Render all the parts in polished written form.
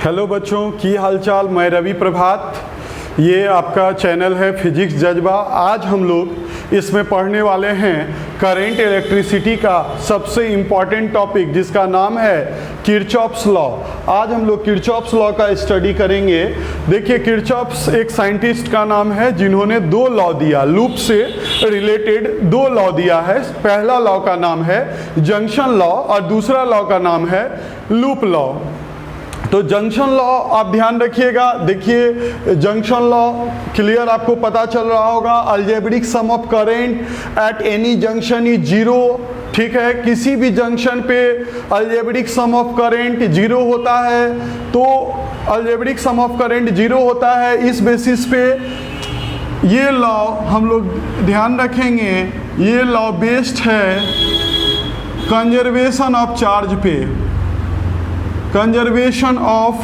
Hello बच्चों, की हालचाल। मैं रवि प्रभात, ये आपका चैनल है फिजिक्स जज्बा। आज हम लोग इसमें पढ़ने वाले हैं करंट इलेक्ट्रिसिटी का सबसे इम्पॉर्टेंट टॉपिक, जिसका नाम है किरचॉफ्स लॉ। आज हम लोग किरचॉफ्स लॉ का स्टडी करेंगे। देखिए, किरचॉफ्स एक साइंटिस्ट का नाम है जिन्होंने दो लॉ दिया, लूप से रिलेटेड दो लॉ दिया है। पहला लॉ का नाम है जंक्शन लॉ और दूसरा लॉ का नाम है लूप लॉ। तो जंक्शन लॉ आप ध्यान रखिएगा। देखिए, जंक्शन लॉ क्लियर आपको पता चल रहा होगा। Algebraic sum of current at any junction is zero. ठीक है, किसी भी जंक्शन पे algebraic sum of current zero होता है। तो algebraic sum of current zero होता है। इस बेसिस पे ये लॉ हम लोग ध्यान रखेंगे। ये लॉ बेस्ड है कंजर्वेशन ऑफ चार्ज पे, कंजर्वेशन ऑफ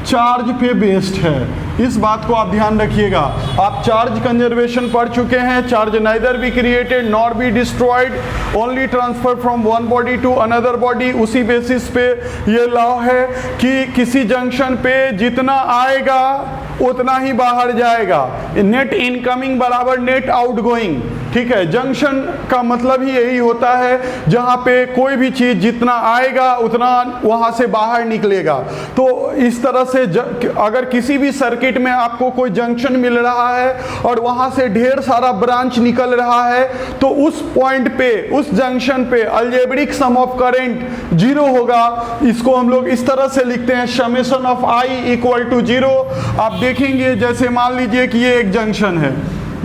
चार्ज पे बेस्ड है। इस बात को आप ध्यान रखिएगा। आप चार्ज कंजर्वेशन पढ़ चुके हैं। Charge neither be created nor be destroyed, only transfer from one body to another body. उसी बेसिस पे ये लॉ है कि किसी जंक्शन पे जितना आएगा उतना ही बाहर जाएगा। नेट इनकमिंग बराबर नेट आउटगोइंग। ठीक है, जंक्शन का मतलब ही यही होता है जहाँ पे कोई भी चीज़ जितना आएगा उतना वहाँ से बाहर निकलेगा। तो इस तरह से अगर किसी भी सर्किट में आपको कोई जंक्शन मिल रहा है और वहाँ से ढेर सारा ब्रांच निकल रहा है, तो उस पॉइंट पे, उस जंक्शन पे algebraic sum of current zero होगा। इसको हम लोग इस तरह से लिखते हैं, summation of I equal to zero. आप देखेंगे, जैसे मान लीजिए कि ये एक जंक्शन है,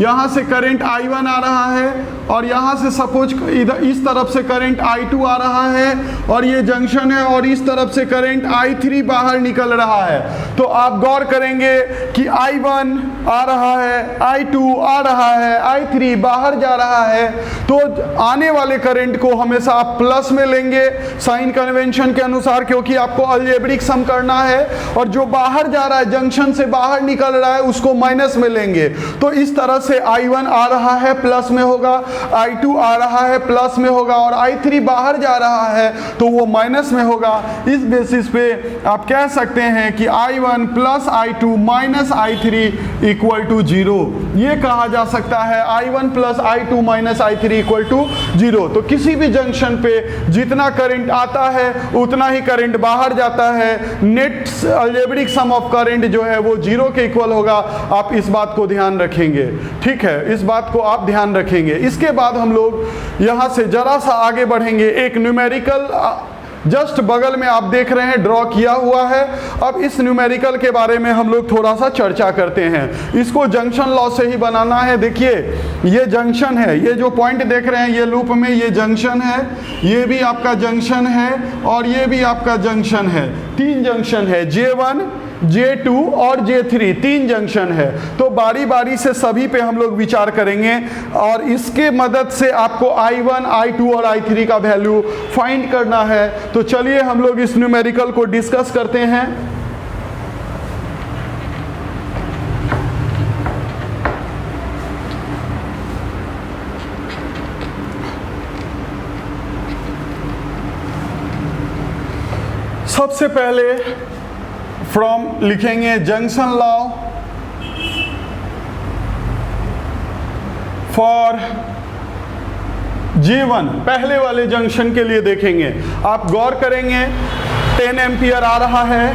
यहाँ से करंट I1 आ रहा है और यहाँ से सपोज इधर इस तरफ से करंट I2 आ रहा है और ये जंक्शन है और इस तरफ से करंट I3 बाहर निकल रहा है। तो आप गौर करेंगे कि I1 आ रहा है, I2 आ रहा है, I3 बाहर जा रहा है। तो आने वाले करंट को हमेशा आप प्लस में लेंगे साइन कन्वेंशन के अनुसार, क्योंकि आपको अलजेब्रिक सम करना है। और जो बाहर जा रहा है, जंक्शन से बाहर निकल रहा है, उसको माइनस में लेंगे। तो इस तरह से I1 आ रहा है प्लस में होगा, I2 आ रहा है प्लस में होगा और I3 बाहर जा रहा है तो वो माइनस में होगा। इस बेसिस पे आप कह सकते हैं कि I1 plus I2 minus I3 equal to zero. ये कहा जा सकता है I1 plus I2 minus I3 equal to zero. तो किसी भी जंक्शन पे जितना करंट आता है उतना ही करंट बाहर जाता है। Net algebraic sum of current जो है वो जीरो के इक्वल होगा। आप इस बात को ध्यान रखेंगे। ठीक है, इस बात को आप ध्यान रखेंगे। इसके बाद हम लोग यहाँ से जरा सा आगे बढ़ेंगे। एक न्यूमेरिकल जस्ट बगल में आप देख रहे हैं ड्रॉ किया हुआ है। अब इस न्यूमेरिकल के बारे में हम लोग थोड़ा सा चर्चा करते हैं। इसको जंक्शन लॉ से ही बनाना है। देखिए, ये जंक्शन है, ये जो पॉइंट देख रहे हैं ये लूप में, ये जंक्शन है, ये भी आपका जंक्शन है और ये भी आपका जंक्शन है। तीन जंक्शन है, J1, J2 और J3, तीन जंक्शन है। तो बारी बारी से सभी पे हम लोग विचार करेंगे और इसके मदद से आपको I1, I2 और I3 का वैल्यू फाइंड करना है। तो चलिए हम लोग इस न्यूमेरिकल को डिस्कस करते हैं। सबसे पहले फ्रॉम लिखेंगे जंक्शन लॉ फॉर J1, पहले वाले जंक्शन के लिए देखेंगे। आप गौर करेंगे 10 एम्पियर आ रहा है,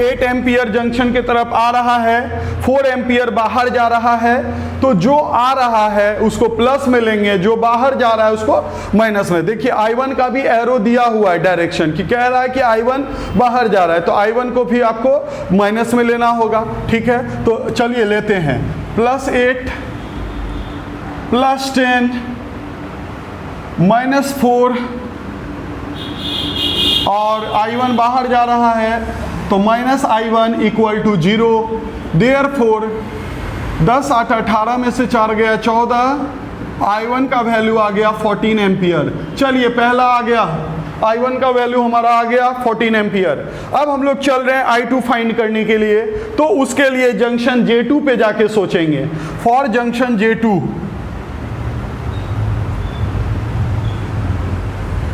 8 एम्पियर जंक्शन की तरफ आ रहा है, 4 एम्पियर बाहर जा रहा है। तो जो आ रहा है उसको प्लस में लेंगे, जो बाहर जा रहा है उसको माइनस में। देखिए, I1 का भी एरो दिया हुआ है डायरेक्शन कि कह रहा है कि I1 बाहर जा रहा है, तो I1 को भी आपको माइनस में लेना होगा। ठीक है, तो चलिए लेते हैं। +8 +10 -4 और I1 बाहर जा रहा है तो -I1 equal to zero. Therefore 10 8 18 में से 4 गया 14, I1 का वैल्यू आ गया 14 एम्पियर। चलिए, पहला आ गया, I1 का वैल्यू हमारा आ गया 14 एम्पियर। अब हम लोग चल रहे हैं I2 फाइंड करने के लिए। तो उसके लिए जंक्शन J2 पे जाके सोचेंगे। फॉर जंक्शन J2,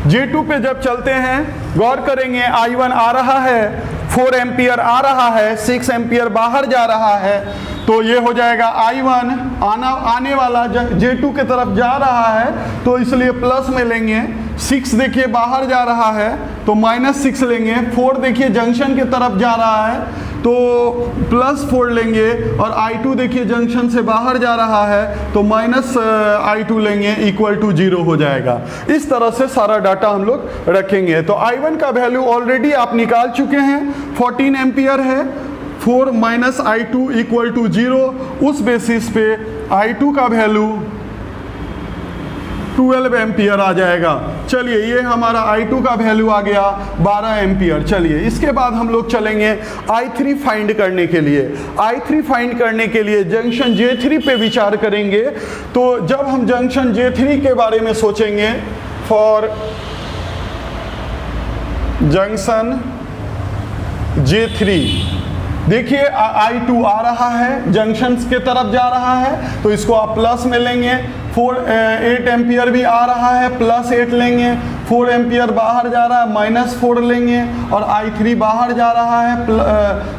J2 पे जब चलते हैं गौर करेंगे I1 आ रहा है 4 एम्पियर आ रहा है, 6 एम्पियर बाहर जा रहा है, तो ये हो जाएगा I1 आने वाला J2 के तरफ जा रहा है, तो इसलिए प्लस में लेंगे। 6 देखिए बाहर जा रहा है तो -6 लेंगे। 4 देखिए जंक्शन के तरफ जा रहा है तो +4 लेंगे, और I2 देखिए जंक्शन से बाहर जा रहा है तो -I2 लेंगे, इक्वल टू 0 हो जाएगा। इस तरह से सारा डाटा हम लोग रखेंगे। तो I1 का वैल्यू ऑलरेडी आप निकाल चुके हैं, 14 एम्पियर है। 4 - I2 इक्वल टू 0। उस बेसिस पे I2 का वैल्यू 12 एम्पियर आ जाएगा। चलिए ये हमारा I2 का वैल्यू आ गया 12 एम्पियर। चलिए इसके बाद हम लोग चलेंगे I3 फाइंड करने के लिए। I3 फाइंड करने के लिए जंक्शन J3 पे विचार करेंगे। तो जब हम जंक्शन J3 के बारे में सोचेंगे, फॉर जंक्शन J3, देखिए I2 आ रहा है, जंक्शन के तरफ जा रहा है, तो इसको आप प्लस में लेंगे। 8 एम्पियर भी आ रहा है, +8 लेंगे। 4 एम्पियर बाहर जा रहा है, -4 लेंगे, और I3 बाहर जा रहा है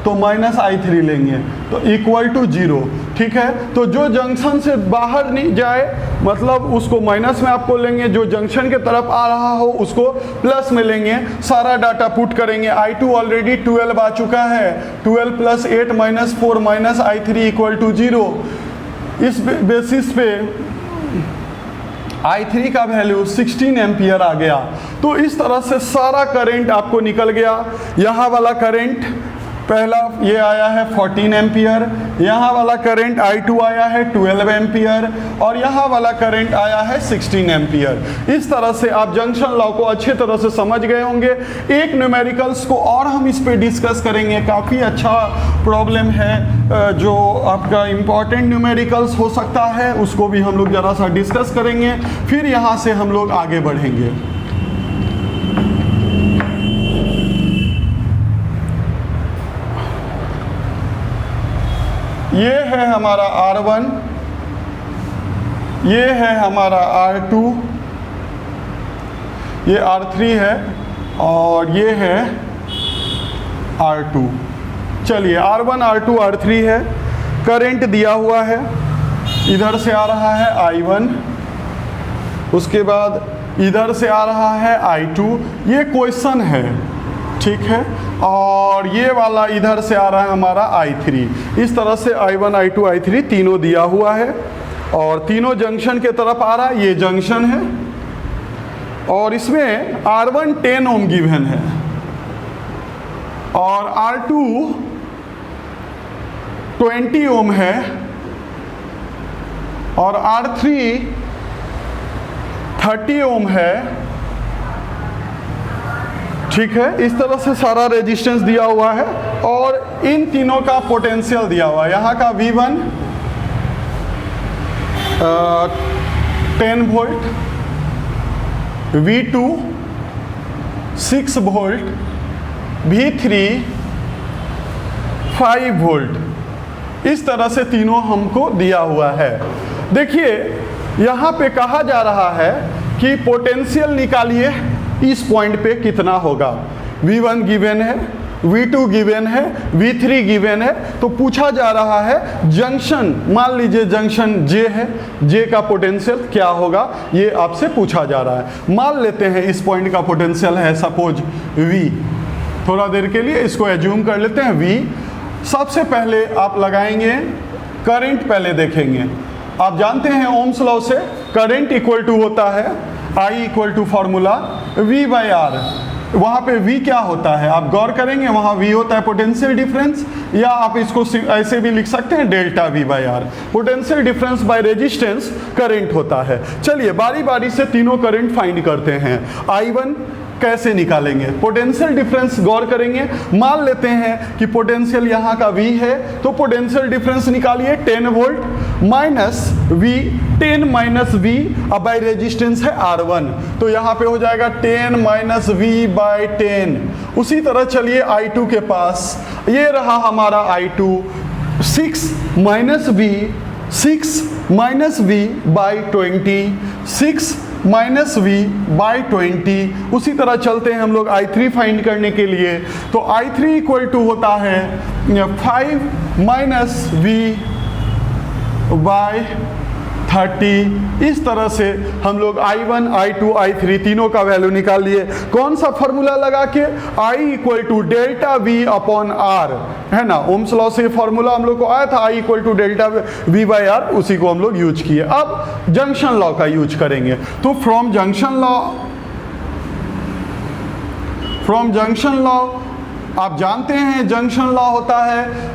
तो -I3 लेंगे, तो इक्वल टू 0। ठीक है, तो जो जंक्शन से बाहर नहीं जाए मतलब उसको माइनस में आपको लेंगे, जो जंक्शन के तरफ आ रहा हो उसको प्लस में लेंगे। सारा डाटा पुट करेंगे। I2 ऑलरेडी 12 आ चुका है, 12 + 8 -4 -I3 इक्वल टू 0। इस बेसिस पे I3 का वैल्यू 16 एम्पियर आ गया। तो इस तरह से सारा करंट आपको निकल गया। यहाँ वाला करंट पहला ये आया है 14 एम्पियर, यहाँ वाला करंट I2 आया है 12 एम्पियर, और यहाँ वाला करंट आया है 16 एम्पियर। इस तरह से आप जंक्शन लॉ को अच्छे तरह से समझ गए होंगे। एक न्यूमेरिकल्स को और हम इस पे डिस्कस करेंगे, काफ़ी अच्छा प्रॉब्लम है जो आपका इम्पॉर्टेंट न्यूमेरिकल्स हो सकता है, उसको भी हम लोग ज़रा सा डिस्कस करेंगे। फिर यहाँ से हम लोग आगे बढ़ेंगे। ये है हमारा R1, ये है हमारा R2, ये R3 है, और ये है R2। चलिए R1 R2 R3 है, करंट दिया हुआ है, इधर से आ रहा है I1, उसके बाद इधर से आ रहा है I2। ये क्वेश्चन है, ठीक है, और ये वाला इधर से आ रहा है हमारा I3। इस तरह से I1 I2 I3 तीनों दिया हुआ है, और तीनों जंक्शन के तरफ आ रहा है। ये जंक्शन है, और इसमें R1 10 ओम गिवन है, और R2 20 ओम है, और R3 30 ओम है। ठीक है, इस तरह से सारा रेजिस्टेंस दिया हुआ है, और इन तीनों का पोटेंशियल दिया हुआ है। यहाँ का V1 10 volt, V2 6 volt, V3 5 volt. इस तरह से तीनों हमको दिया हुआ है। देखिए यहाँ पे कहा जा रहा है कि पोटेंशियल निकालिए, इस पॉइंट पे कितना होगा। V1 गिवन है, V2 गिवन है, V3 गिवन है। तो पूछा जा रहा है जंक्शन, मान लीजिए जंक्शन J है, J का पोटेंशियल क्या होगा, ये आपसे पूछा जा रहा है। मान लेते हैं इस पॉइंट का पोटेंशियल है सपोज V। थोड़ा देर के लिए इसको एज्यूम कर लेते हैं V। सबसे पहले आप लगाएंगे करंट, पहले देखेंगे। आप जानते हैं ओम्स लॉ से करंट इक्वल टू होता है I equal to formula V/R। वहाँ पे V क्या होता है आप गौर करेंगे, वहाँ V होता है पोटेंशियल डिफरेंस, या आप इसको ऐसे भी लिख सकते हैं delta V/R। Potential difference by resistance current होता है। चलिए बारी बारी से तीनों करंट फाइंड करते हैं। I1 कैसे निकालेंगे, पोटेंशियल डिफरेंस गौर करेंगे। मान लेते हैं कि पोटेंशियल यहाँ का V है, तो पोटेंशियल डिफरेंस निकालिए 10 volt minus V, 10 minus V, अब बाई रेजिस्टेंस है R1, तो यहाँ पे हो जाएगा 10 माइनस V/10। उसी तरह चलिए I2 के पास, ये रहा हमारा I2, 6 minus V, 6 minus V/20, 6 -v/20। उसी तरह चलते हैं हम लोग I3 फाइंड करने के लिए, तो I3 इक्वल टू होता है 5 - v/30। इस तरह से हम लोग I1, I2, I3 तीनों का वैल्यू निकाल लिए। कौन सा फॉर्मूला लगा के? I equal to delta V upon R, है ना। ओम्स लॉ से फॉर्मूला हम लोग को आया था, I equal to delta V/R, उसी को हम लोग यूज किए। अब जंक्शन लॉ का यूज करेंगे, तो फ्रॉम जंक्शन लॉ आप जानते हैं जंक्शन लॉ होता है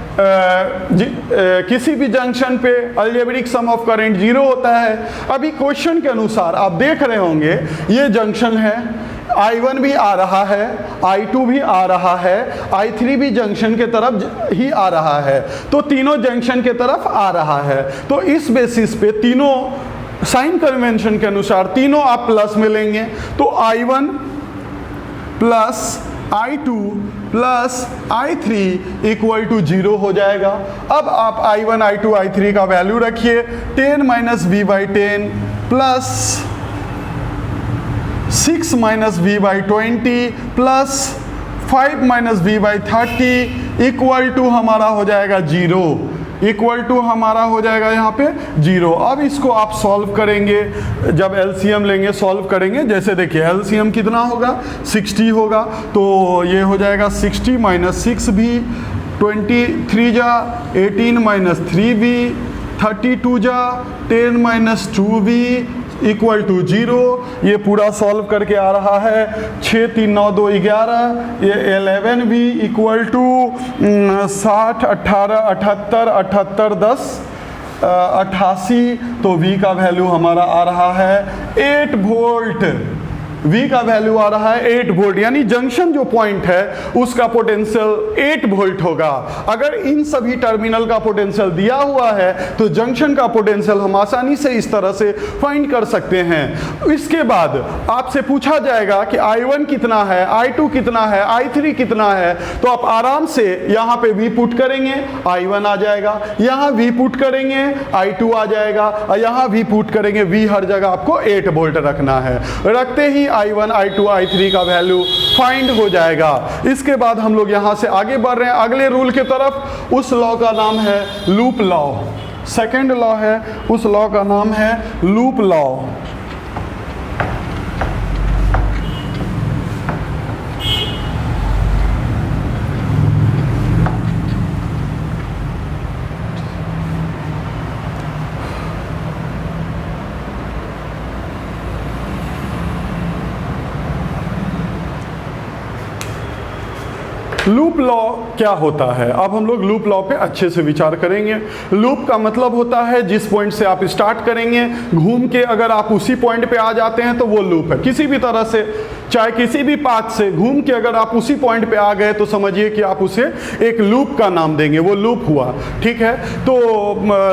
किसी भी जंक्शन पे अलजेब्रिक सम ऑफ करंट 0 होता है। अभी क्वेश्चन के अनुसार आप देख रहे होंगे ये जंक्शन है, I1 भी आ रहा है, I2 भी आ रहा है, I3 भी जंक्शन के तरफ ही आ रहा है, तो तीनों जंक्शन के तरफ आ रहा है। तो इस बेसिस पे तीनों साइन कन्वेंशन के अनुसार तीनों आप प्लस में लेंगे, तो I1 plus I2 plus I3 equal to 0 हो जाएगा। अब आप I1, I2, I3 का वैल्यू रखिए, 10 - v/10 plus 6 - v/20 plus 5 - v/30 equal to हमारा हो जाएगा 0, इक्वल टू हमारा हो जाएगा यहाँ पे 0। अब इसको आप सॉल्व करेंगे, जब एलसीएम लेंगे सॉल्व करेंगे, जैसे देखिए एलसीएम कितना होगा 60 होगा, तो ये हो जाएगा 60 - 6v, 23 जा 18 - 3v, 32 जा 10 - 2v इक्वल टू 0। ये पूरा सॉल्व करके आ रहा है 6 3 9 2 11, ये 11v इक्वल टू 60 18 78 78 10 88, तो v का वैल्यू हमारा आ रहा है 8 वोल्ट। V का वैल्यू आ रहा है 8 वोल्ट, यानी जंक्शन जो पॉइंट है उसका पोटेंशियल 8 वोल्ट होगा। अगर इन सभी टर्मिनल का पोटेंशियल दिया हुआ है तो जंक्शन का पोटेंशियल हम आसानी से इस तरह से फाइंड कर सकते हैं। इसके बाद आपसे पूछा जाएगा कि I1 कितना है, I2 कितना है, I3 कितना है, तो आप आराम से यहाँ पे V पुट करेंगे, I1 आ जाएगा, यहाँ V पुट करेंगे, I2 आ जाएगा, और यहाँ V पुट करेंगे, V हर जगह आपको 8 वोल्ट रखना है। रखते ही I1, I2, I3 का वैल्यू फाइंड हो जाएगा। इसके बाद हम लोग यहाँ से आगे बढ़ रहे हैं अगले रूल की तरफ। उस लॉ का नाम है लूप लॉ, सेकेंड लॉ है, उस लॉ का नाम है लूप लॉ। लूप लॉ क्या होता है, अब हम लोग लूप लॉ पे अच्छे से विचार करेंगे। लूप का मतलब होता है जिस पॉइंट से आप स्टार्ट करेंगे, घूम के अगर आप उसी पॉइंट पे आ जाते हैं तो वो लूप है। किसी भी तरह से, चाहे किसी भी पाथ से घूम के अगर आप उसी पॉइंट पे आ गए तो समझिए कि आप उसे एक लूप का नाम देंगे, वो लूप हुआ। ठीक है, तो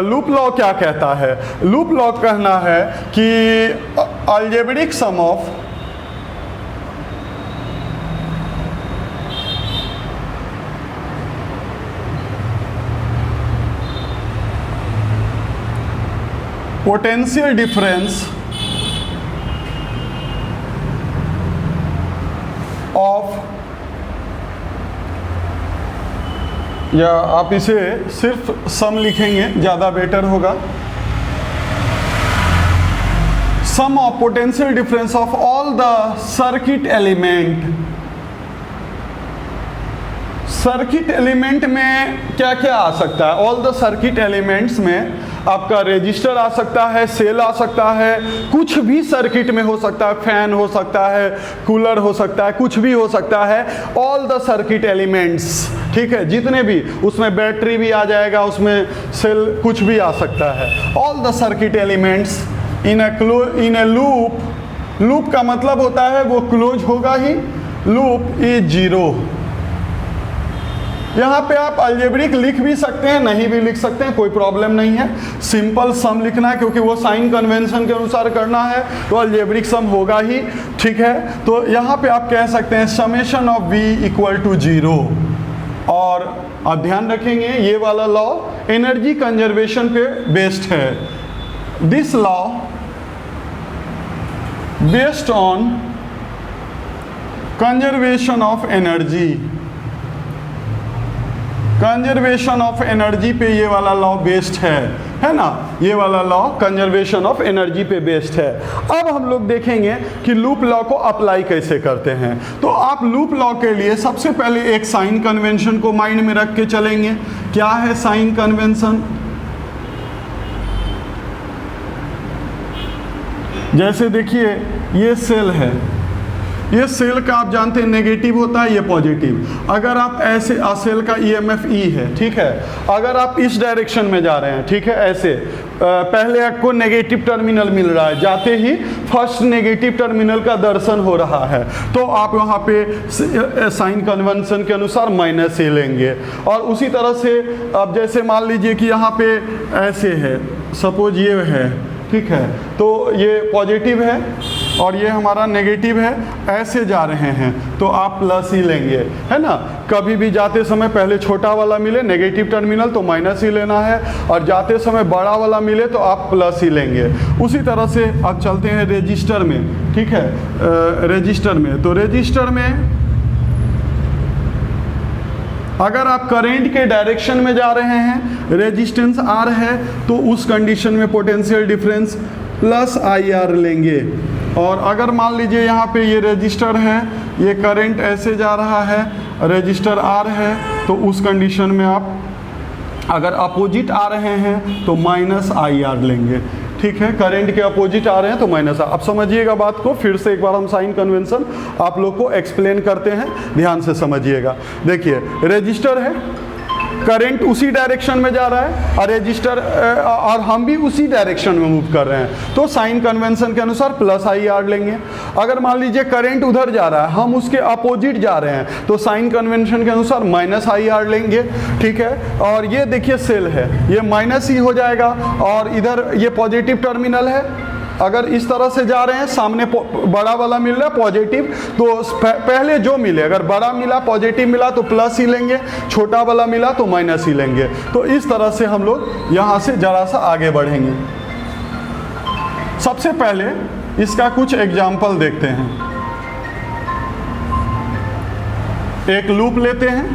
लूप लॉ क्या कहता है? लूप लॉ कहना है कि algebraic sum of potential difference of, या आप इसे सिर्फ सम लिखेंगे ज़्यादा बेटर होगा, sum of potential difference of all the circuit element. Circuit element में क्या क्या आ सकता है? ऑल द सर्किट एलिमेंट्स में आपका रेजिस्टर आ सकता है, सेल आ सकता है, कुछ भी सर्किट में हो सकता है, फैन हो सकता है, कूलर हो सकता है, कुछ भी हो सकता है। ऑल द सर्किट एलिमेंट्स, ठीक है, जितने भी, उसमें बैटरी भी आ जाएगा, उसमें सेल, कुछ भी आ सकता है। All the circuit elements in A loop, loop का मतलब होता है वो क्लोज होगा ही, लूप इज 0। यहाँ पे आप अलजेब्रिक लिख भी सकते हैं, नहीं भी लिख सकते हैं, कोई प्रॉब्लम नहीं है। सिंपल सम लिखना है क्योंकि वो साइन कन्वेंशन के अनुसार करना है, तो अलजेब्रिक सम होगा ही। ठीक है, तो यहाँ पे आप कह सकते हैं summation of v equal to 0। और आप ध्यान रखेंगे ये वाला लॉ एनर्जी कंजर्वेशन पे बेस्ड है। This law based on conservation of energy. Conservation of energy पे ये वाला लॉ बेस्ड है ना, ये वाला लॉ कंजर्वेशन ऑफ एनर्जी पे बेस्ड है। अब हम लोग देखेंगे कि लूप लॉ को अप्लाई कैसे करते हैं। तो आप लूप लॉ के लिए सबसे पहले एक साइन कन्वेंशन को माइंड में रख के चलेंगे। क्या है साइन कन्वेंशन? जैसे देखिए ये सेल है, ये सेल का आप जानते हैं नेगेटिव होता है, ये पॉजिटिव। अगर आप ऐसे सेल का ईएमएफ ई है, ठीक है, अगर आप इस डायरेक्शन में जा रहे हैं, ठीक है, ऐसे पहले आपको नेगेटिव टर्मिनल मिल रहा है, जाते ही फर्स्ट नेगेटिव टर्मिनल का दर्शन हो रहा है, तो आप वहाँ पे साइन कन्वेंशन के अनुसार माइनस ए लेंगे। और उसी तरह से अब जैसे मान लीजिए कि यहाँ पे ऐसे है, सपोज ये है, ठीक है, तो ये पॉजिटिव है और ये हमारा नेगेटिव है, ऐसे जा रहे हैं तो आप प्लस ही लेंगे, है ना। कभी भी जाते समय पहले छोटा वाला मिले नेगेटिव टर्मिनल तो माइनस ही लेना है, और जाते समय बड़ा वाला मिले तो आप प्लस ही लेंगे। उसी तरह से अब चलते हैं रजिस्टर में, ठीक है, रजिस्टर में। तो रजिस्टर में अगर आप करंट के डायरेक्शन में जा रहे हैं, रेजिस्टेंस आर है, तो उस कंडीशन में potential difference plus I R लेंगे। और अगर मान लीजिए यहाँ पे ये रजिस्टर है, ये करंट ऐसे जा रहा है, रजिस्टर आर है, तो उस कंडीशन में आप अगर अपोजिट आ रहे हैं तो माइनस आई आर लेंगे, ठीक है। करंट के अपोजिट आ रहे हैं तो माइनस। अब समझिएगा बात को, फिर से एक बार हम साइन कन्वेंशन आप लोग को एक्सप्लेन करते हैं, ध्यान से समझिएगा। देखिए रजिस्टर है, करंट उसी डायरेक्शन में जा रहा है और रजिस्टर और हम भी उसी डायरेक्शन में मूव कर रहे हैं, तो साइन कन्वेंशन के अनुसार प्लस आई आर लेंगे। अगर मान लीजिए करंट उधर जा रहा है, हम उसके अपोजिट जा रहे हैं, तो साइन कन्वेंशन के अनुसार माइनस आई आर लेंगे, ठीक है। और ये देखिए सेल है, ये माइनस ही हो जाएगा, और इधर ये पॉजिटिव टर्मिनल है। अगर इस तरह से जा रहे हैं, सामने बड़ा वाला मिल रहा है पॉजिटिव, तो पहले जो मिले, अगर बड़ा मिला पॉजिटिव मिला तो प्लस ही लेंगे, छोटा वाला मिला तो माइनस ही लेंगे। तो इस तरह से हम लोग यहाँ से जरा सा आगे बढ़ेंगे। सबसे पहले इसका कुछ एग्जाम्पल देखते हैं। एक लूप लेते हैं,